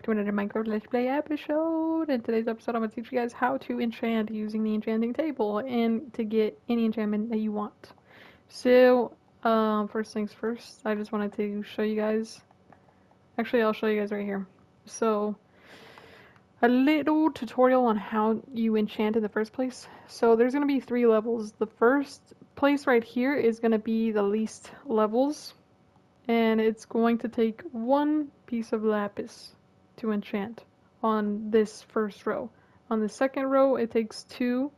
to another Minecraft Let's Play episode. In today's episode, I'm going to teach you guys how to enchant using the enchanting table and to get any enchantment that you want. So, first things first, I just wanted to show you guys. Actually, I'll show you guys right here. So, a little tutorial on how you enchant in the first place. So, there's going to be 3 levels. The first place right here is going to be the least levels. And it's going to take 1 piece of lapis to enchant on this first row. On the second row, it takes 2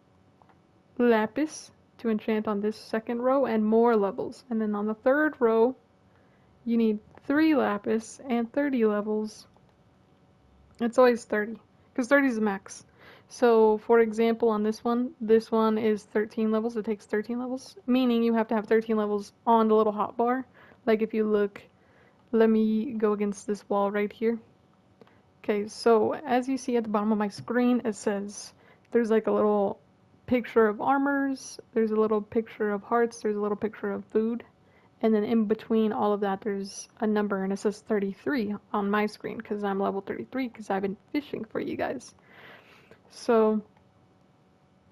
lapis to enchant on this second row and more levels. And then on the third row, you need 3 lapis and 30 levels. It's always 30, because 30 is the max. So, for example, on this one is 13 levels. It takes 13 levels, meaning you have to have 13 levels on the little hotbar. Like if you look, let me go against this wall right here. Okay, so as you see at the bottom of my screen, it says there's like a little picture of armors, there's a little picture of hearts, there's a little picture of food, and then in between all of that there's a number and it says 33 on my screen because I'm level 33 because I've been fishing for you guys. So,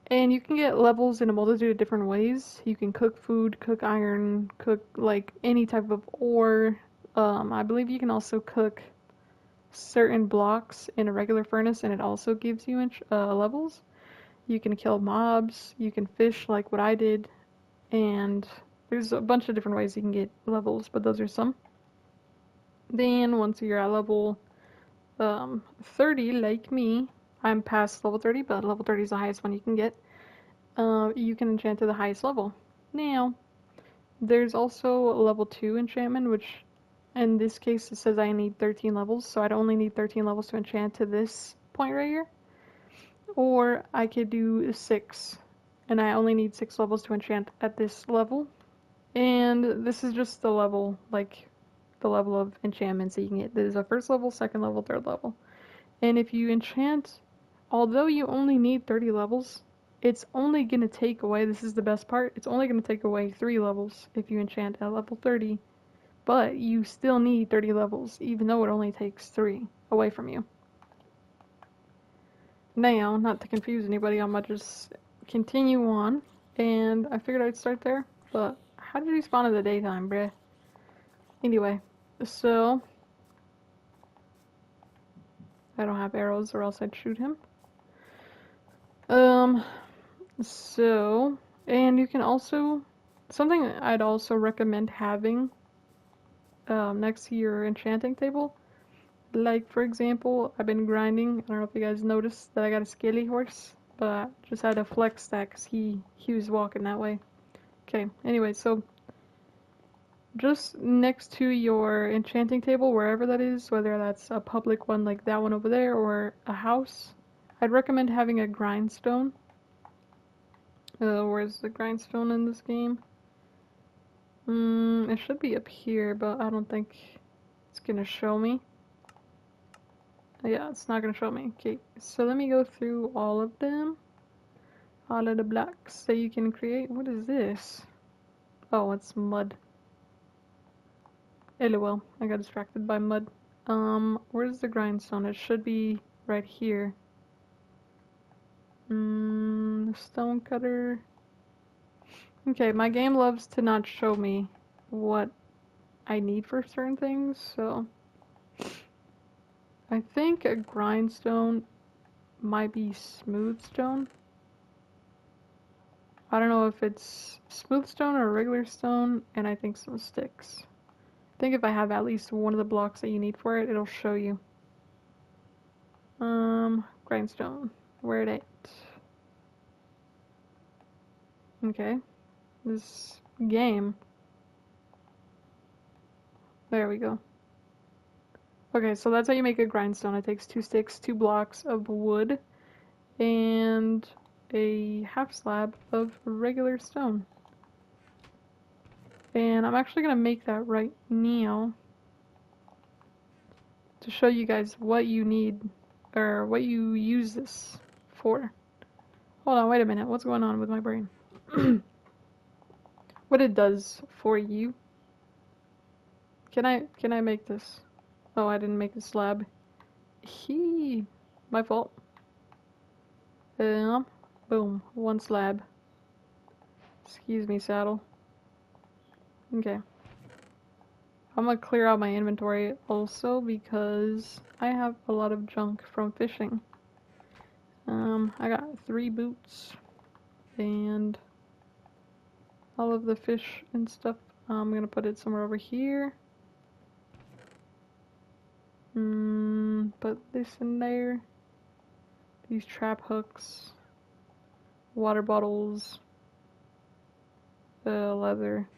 and you can get levels in a multitude of different ways. You can cook food, cook iron, cook like any type of ore. I believe you can also cook certain blocks in a regular furnace and it also gives you levels. You can kill mobs, you can fish like what I did, and there's a bunch of different ways you can get levels, but those are some. Then once you're at level 30, like me, I'm past level 30, but level 30 is the highest one you can get. You can enchant to the highest level. Now, there's also a level 2 enchantment, which in this case it says I need 13 levels, so I'd only need 13 levels to enchant to this point right here. Or I could do 6, and I only need 6 levels to enchant at this level. And this is just the level, like the level of enchantments that you can get. There's a first level, second level, third level. And if you enchant, although you only need 30 levels, it's only going to take away, this is the best part, it's only going to take away 3 levels if you enchant at level 30. But you still need 30 levels, even though it only takes 3 away from you. Now, not to confuse anybody, I'm going to just continue on. And I figured I'd start there, but how did you spawn in the daytime, bruh? Anyway, so I don't have arrows or else I'd shoot him. So, and you can also, something I'd also recommend having next to your enchanting table, like for example, I've been grinding, I don't know if you guys noticed that I got a scaly horse, but I just had to flex that because he was walking that way. Okay, anyway, so just next to your enchanting table, wherever that is, whether that's a public one like that one over there or a house, I'd recommend having a grindstone. Where's the grindstone in this game? It should be up here, but I don't think it's gonna show me. Yeah, it's not gonna show me. Okay, so let me go through all of them. All of the blocks that you can create. What is this? Oh, it's mud. LOL, I got distracted by mud. Where's the grindstone? It should be right here. Stone cutter. Okay, my game loves to not show me what I need for certain things, so I think a grindstone might be smooth stone. I don't know if it's smooth stone or regular stone, and I think some sticks. I think if I have at least one of the blocks that you need for it, it'll show you. Grindstone. Where it at? Okay. This game. There we go. Okay, so that's how you make a grindstone. It takes 2 sticks, 2 blocks of wood, and a half slab of regular stone. And I'm actually gonna make that right now to show you guys what you need, or what you use this for. Hold on, wait a minute. What's going on with my brain? What it does for you. Can I make this? Oh, I didn't make a slab. My fault. Boom. 1 slab. Excuse me, saddle. Okay. I'm gonna clear out my inventory also because I have a lot of junk from fishing. I got 3 boots and all of the fish and stuff. I'm gonna put it somewhere over here. Put this in there. These trap hooks, water bottles, leather,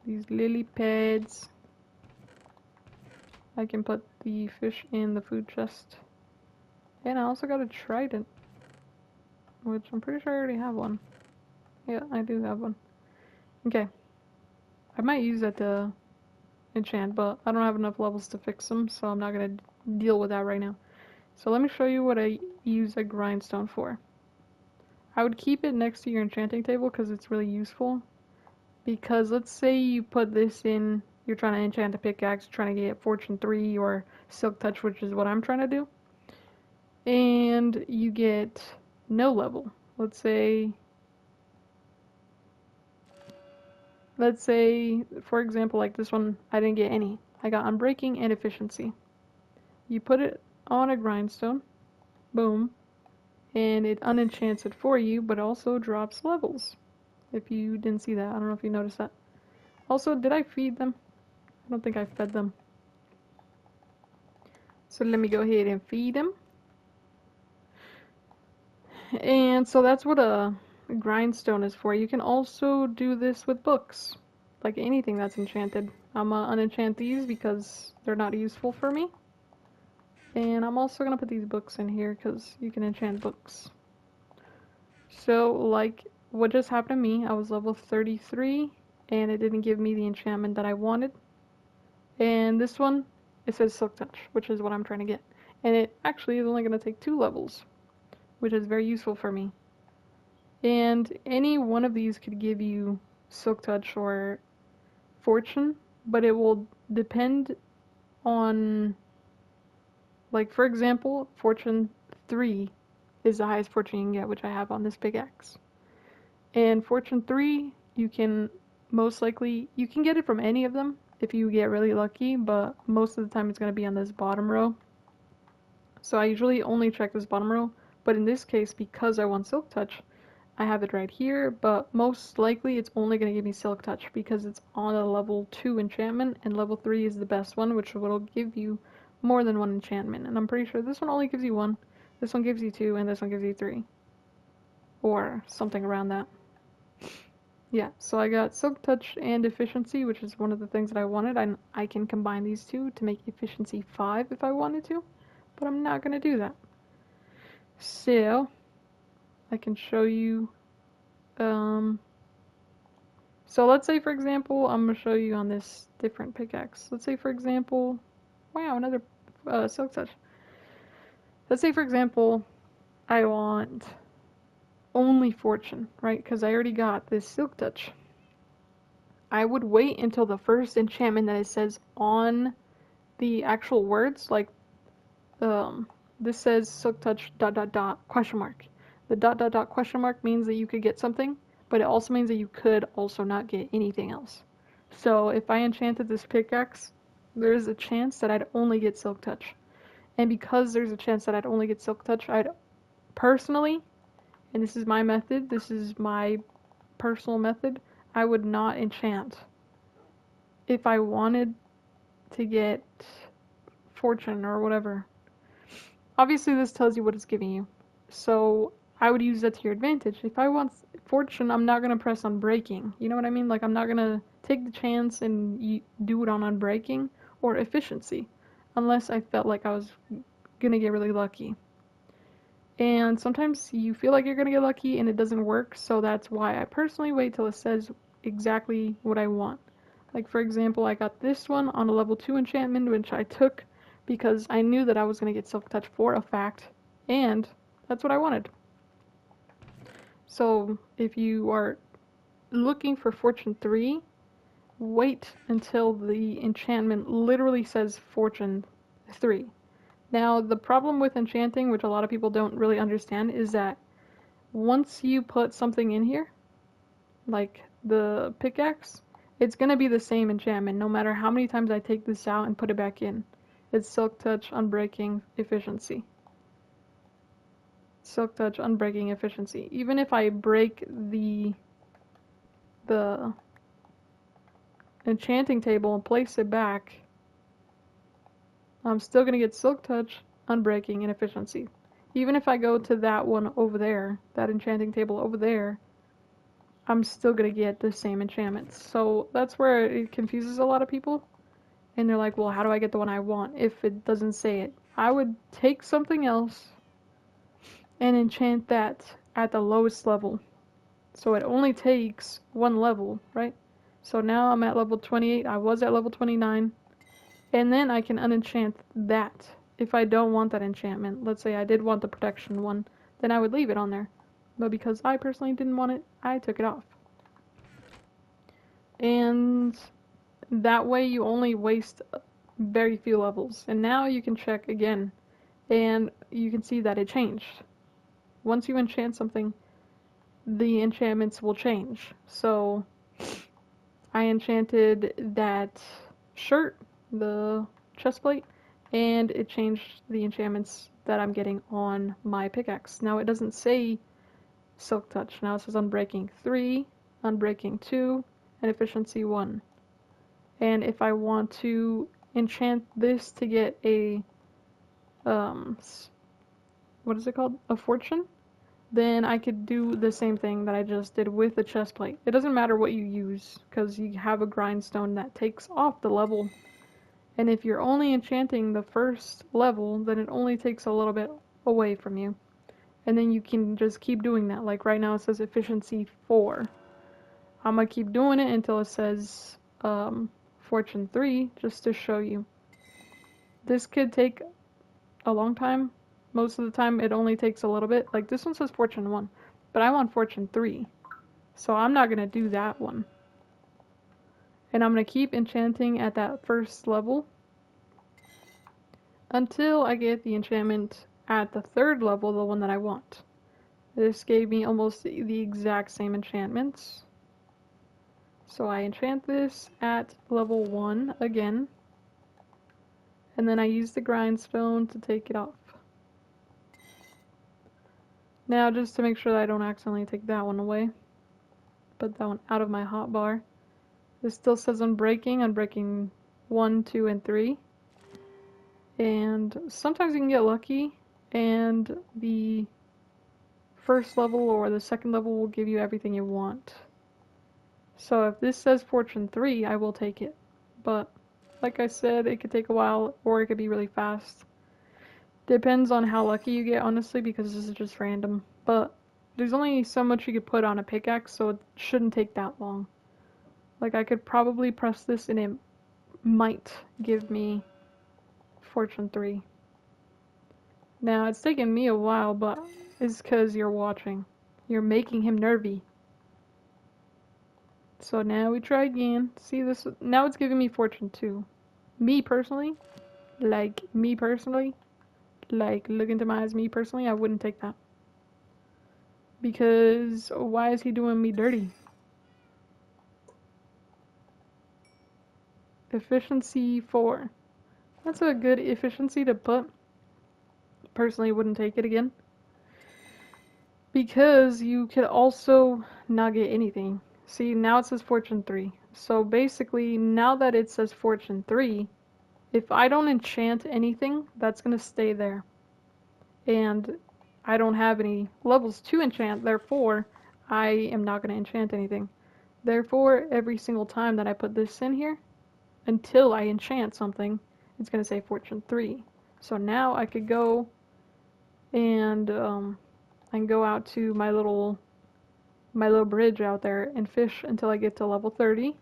these lily pads. I can put the fish in the food chest. And I also got a trident, which I'm pretty sure I already have one. Yeah, I do have one. Okay. I might use that to enchant, but I don't have enough levels to fix them, so I'm not gonna deal with that right now. So let me show you what I use a grindstone for. I would keep it next to your enchanting table because it's really useful. Because let's say you put this in, you're trying to enchant a pickaxe, trying to get Fortune 3 or Silk Touch, which is what I'm trying to do. And you get no level. Let's say, for example, like this one, I didn't get any. I got Unbreaking and Efficiency. You put it on a grindstone, boom, and it unenchants it for you, but also drops levels. If you didn't see that, I don't know if you noticed that. Also, did I feed them? I don't think I fed them. So let me go ahead and feed them. And so that's what a grindstone is for. You can also do this with books, like anything that's enchanted. I'm gonna unenchant these because they're not useful for me. And I'm also gonna put these books in here because you can enchant books. So, like what just happened to me, I was level 33 and it didn't give me the enchantment that I wanted. And this one, it says Silk Touch, which is what I'm trying to get. And it actually is only gonna take 2 levels, which is very useful for me. And any one of these could give you Silk Touch or Fortune, but it will depend on, like, for example, Fortune 3 is the highest fortune you can get, which I have on this pickaxe. And Fortune 3, you can most likely, you can get it from any of them if you get really lucky, but most of the time it's going to be on this bottom row. So I usually only check this bottom row, but in this case, because I want Silk Touch, I have it right here, but most likely it's only going to give me Silk Touch because it's on a level 2 enchantment, and level 3 is the best one, which will give you more than 1 enchantment. And I'm pretty sure this one only gives you 1, this one gives you 2, and this one gives you 3. Or something around that. Yeah, so I got Silk Touch and Efficiency, which is one of the things that I wanted. I can combine these two to make Efficiency 5 if I wanted to, but I'm not going to do that. So, I can show you, so let's say for example, I'm going to show you on this different pickaxe. Let's say for example, wow, another Silk Touch. Let's say for example, I want only Fortune, right? Because I already got this Silk Touch. I would wait until the first enchantment that it says on the actual words, like, this says Silk Touch ... question mark. The ... question mark means that you could get something, but it also means that you could also not get anything else. So if I enchanted this pickaxe, there's a chance that I'd only get Silk Touch. And because there's a chance that I'd only get Silk Touch, I'd personally, and this is my method, this is my personal method, I would not enchant if I wanted to get Fortune or whatever. Obviously this tells you what it's giving you, so I would use that to your advantage. If I want Fortune, I'm not going to press Unbreaking, you know what I mean? Like, I'm not going to take the chance and do it on Unbreaking or Efficiency, unless I felt like I was going to get really lucky. And sometimes you feel like you're going to get lucky and it doesn't work, so that's why I personally wait till it says exactly what I want. Like, for example, I got this one on a level 2 enchantment, which I took because I knew that I was going to get Silk Touch for a fact, and that's what I wanted. So if you are looking for Fortune 3, wait until the enchantment literally says Fortune 3. Now, the problem with enchanting, which a lot of people don't really understand, is that once you put something in here, like the pickaxe, it's going to be the same enchantment no matter how many times I take this out and put it back in. It's Silk Touch, Unbreaking, Efficiency. Silk Touch, Unbreaking, Efficiency. Even if I break the enchanting table and place it back, I'm still going to get Silk Touch, Unbreaking, and Efficiency. Even if I go to that one over there, that enchanting table over there, I'm still going to get the same enchantments. So that's where it confuses a lot of people. And they're like, well, how do I get the one I want if it doesn't say it? I would take something else and enchant that at the lowest level. So it only takes one level, right? So now I'm at level 28. I was at level 29. And then I can unenchant that. If I don't want that enchantment, let's say I did want the protection one, then I would leave it on there. But because I personally didn't want it, I took it off. And that way you only waste very few levels. And now you can check again, and you can see that it changed. Once you enchant something, the enchantments will change. So I enchanted that shirt, the chestplate, and it changed the enchantments that I'm getting on my pickaxe. Now it doesn't say Silk Touch. Now it says Unbreaking 3, Unbreaking 2, and Efficiency 1. And if I want to enchant this to get a, what is it called? A fortune? Then I could do the same thing that I just did with the chestplate. It doesn't matter what you use, because you have a grindstone that takes off the level. And if you're only enchanting the first level, then it only takes a little bit away from you. And then you can just keep doing that. Like right now it says Efficiency 4. I'm gonna keep doing it until it says Fortune 3, just to show you. This could take a long time. Most of the time it only takes a little bit. Like this one says Fortune 1, but I want Fortune 3. So I'm not gonna do that one. And I'm gonna keep enchanting at that first level until I get the enchantment at the third level, the one that I want. This gave me almost the exact same enchantments. So I enchant this at level 1 again, and then I use the grindstone to take it off. Now, just to make sure that I don't accidentally take that one away, put that one out of my hotbar. This still says Unbreaking 1, 2, and 3. And sometimes you can get lucky, and the first level or the second level will give you everything you want. So if this says Fortune 3, I will take it. But like I said, it could take a while, or it could be really fast. Depends on how lucky you get, honestly, because this is just random. But there's only so much you could put on a pickaxe, so it shouldn't take that long. Like, I could probably press this and it might give me Fortune 3. Now, it's taken me a while, but it's because you're watching. You're making him nervy. So now we try again. See this? Now it's giving me Fortune 2. Me personally, like look into my eyes, me personally, I wouldn't take that. Because why is he doing me dirty? Efficiency 4. That's a good efficiency to put. Personally, wouldn't take it again. Because you could also not get anything. See, now it says Fortune 3. So basically, now that it says Fortune 3, if I don't enchant anything, that's going to stay there. And I don't have any levels to enchant, therefore, I am not going to enchant anything. Therefore, every single time that I put this in here, until I enchant something, it's going to say Fortune 3. So now I could go and I can go out to my little bridge out there and fish until I get to level 30,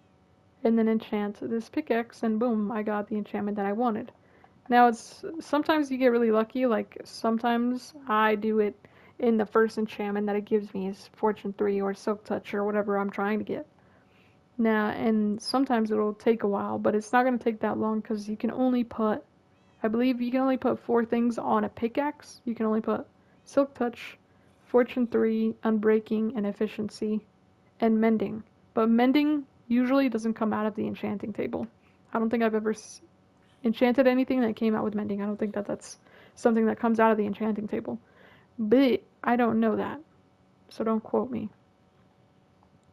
and then enchant this pickaxe, and boom, I got the enchantment that I wanted. Now, it's sometimes you get really lucky, like sometimes I do it in the first enchantment that it gives me is Fortune 3 or Silk Touch or whatever I'm trying to get. Now, and sometimes it'll take a while, but it's not going to take that long because you can only put, I believe you can only put 4 things on a pickaxe. You can only put Silk Touch, Fortune 3, Unbreaking, and Efficiency, and Mending. But Mending usually doesn't come out of the enchanting table. I don't think I've ever enchanted anything that came out with Mending. I don't think that that's something that comes out of the enchanting table. But I don't know that, so don't quote me.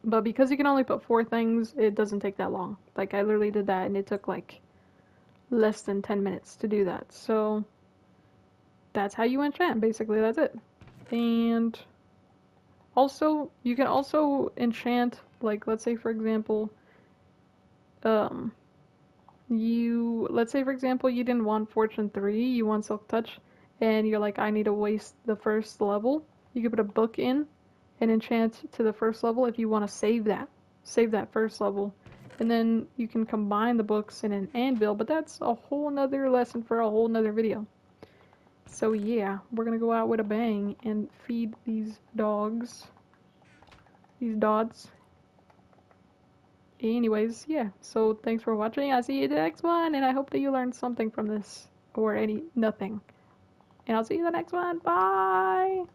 But because you can only put 4 things, it doesn't take that long. Like, I literally did that, and it took, like, less than 10 minutes to do that. So, that's how you enchant, basically. That's it. And also, you can also enchant, like, let's say, for example, um, let's say, for example, you didn't want Fortune 3, you want Silk Touch, and you're like, I need to waste the first level. You could put a book in and enchant to the first level if you want to save that first level. And then you can combine the books in an anvil, but that's a whole nother lesson for a whole nother video. So yeah, we're gonna go out with a bang and feed these dogs, these dots. Anyways, yeah, so thanks for watching. I'll see you in the next one, and I hope that you learned something from this, or nothing. And I'll see you in the next one. Bye!